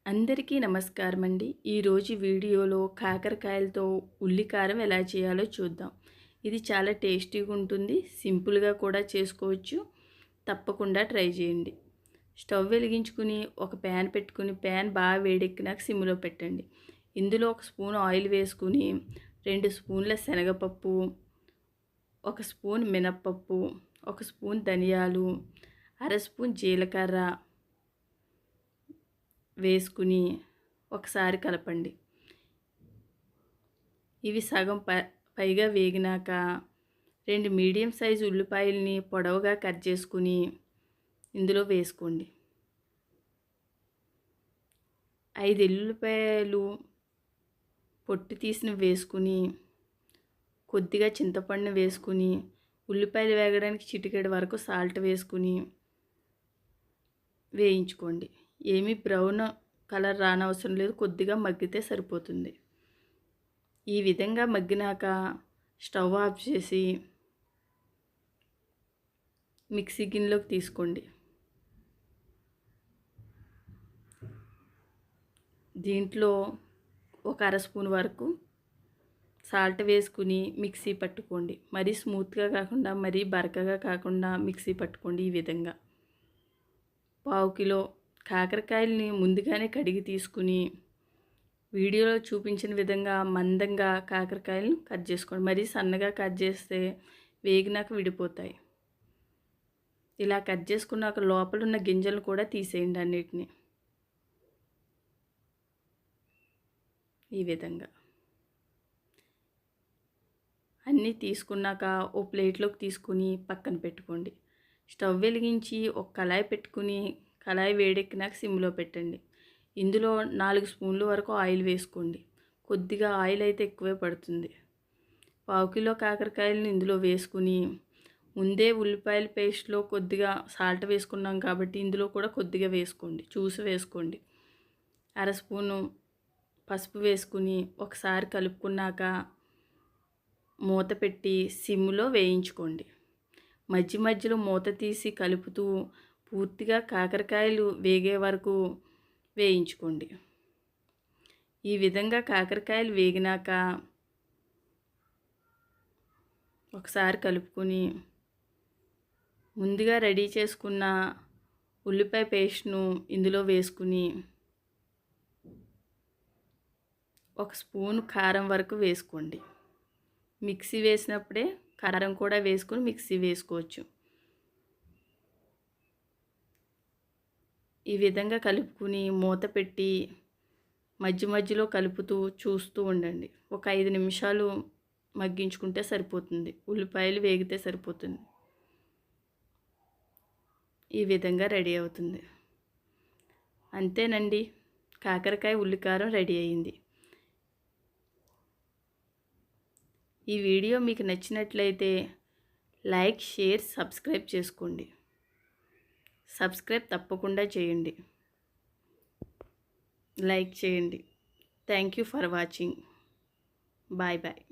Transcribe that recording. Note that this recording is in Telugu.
అందరికీ నమస్కారం అండి. ఈరోజు వీడియోలో కాకరకాయలతో ఉల్లికారం ఎలా చేయాలో చూద్దాం. ఇది చాలా టేస్టీగా ఉంటుంది, సింపుల్గా కూడా చేసుకోవచ్చు. తప్పకుండా ట్రై చేయండి. స్టవ్ వెలిగించుకుని ఒక ప్యాన్ పెట్టుకుని ప్యాన్ బాగా వేడెక్కినాక సిమ్లో పెట్టండి. ఇందులో ఒక స్పూన్ ఆయిల్ వేసుకుని 2 స్పూన్ల శనగపప్పు, 1 స్పూన్ మినప్పప్పు, 1 స్పూన్ ధనియాలు, అర స్పూన్ జీలకర్ర వేసుకుని ఒకసారి కలపండి. ఇవి సగం పైగా వేగినాక 2 మీడియం సైజు ఉల్లిపాయలని పొడవుగా కట్ చేసుకుని ఇందులో వేసుకోండి. 5 ఎల్లుల్లిపాయలు పొట్టు తీసినవి వేసుకుని కొద్దిగా చింతపండు వేసుకుని ఉల్లిపాయలు వేగడానికి చిటికెడు వరకు సాల్ట్ వేసుకుని వేయించుకోండి. ఏమీ బ్రౌన్ కలర్ రానవసరం లేదు, కొద్దిగా మగ్గితే సరిపోతుంది. ఈ విధంగా మగ్గినాక స్టవ్ ఆఫ్ చేసి మిక్సీ గిన్నెలోకి తీసుకోండి. దీంట్లో ఒక అర స్పూన్ వరకు సాల్ట్ వేసుకుని మిక్సీ పట్టుకోండి. మరీ స్మూత్గా కాకుండా మరీ బరకగా కాకుండా మిక్సీ పట్టుకోండి. ఈ విధంగా పావు కిలో కాకరకాయలని ముందుగానే కడిగి తీసుకుని వీడియోలో చూపించిన విధంగా మందంగా కాకరకాయలను కట్ చేసుకోండి. మరీ సన్నగా కట్ చేస్తే వేగినాక విడిపోతాయి. ఇలా కట్ చేసుకున్నాక లోపల ఉన్న గింజలను కూడా తీసేయండి అన్నిటిని. ఈ విధంగా అన్నీ తీసుకున్నాక ఓ ప్లేట్లోకి తీసుకుని పక్కన పెట్టుకోండి. స్టవ్ వెలిగించి ఒక కళాయి పెట్టుకుని కళాయి వేడెక్కినాక సిమ్లో పెట్టండి. ఇందులో 4 స్పూన్ల వరకు ఆయిల్ వేసుకోండి. కొద్దిగా ఆయిల్ అయితే ఎక్కువే పడుతుంది. పావు కిలో కాకరకాయలను ఇందులో వేసుకుని ముందే ఉల్లిపాయల పేస్ట్లో కొద్దిగా సాల్ట్ వేసుకున్నాం కాబట్టి ఇందులో కూడా కొద్దిగా వేసుకోండి, చూసి వేసుకోండి. అర స్పూను పసుపు వేసుకుని ఒకసారి కలుపుకున్నాక మూత పెట్టి సిమ్లో వేయించుకోండి. మధ్య మధ్యలో మూత తీసి కలుపుతూ పూర్తిగా కాకరకాయలు వేగే వరకు వేయించుకోండి. ఈ విధంగా కాకరకాయలు వేగినాక ఒకసారి కలుపుకొని ముందుగా రెడీ చేసుకున్న ఉల్లిపాయ పేస్ట్ను ఇందులో వేసుకుని 1 స్పూన్ కారం వరకు వేసుకోండి. మిక్సీ వేసినప్పుడే కారం కూడా వేసుకొని మిక్సీ వేసుకోవచ్చు. ఈ విధంగా కలుపుకుని మూత పెట్టి మధ్య మధ్యలో కలుపుతూ చూస్తూ ఉండండి. ఒక 5 నిమిషాలు మగ్గించుకుంటే సరిపోతుంది. ఉల్లిపాయలు వేగితే సరిపోతుంది. ఈ విధంగా రెడీ అవుతుంది. అంతేనండి, కాకరకాయ ఉల్లికారం రెడీ అయింది. ఈ వీడియో మీకు నచ్చినట్లయితే లైక్, షేర్, సబ్స్క్రైబ్ చేసుకోండి. సబ్స్క్రైబ్ తప్పకుండా చేయండి, లైక్ చేయండి. Thank you for watching. Bye bye.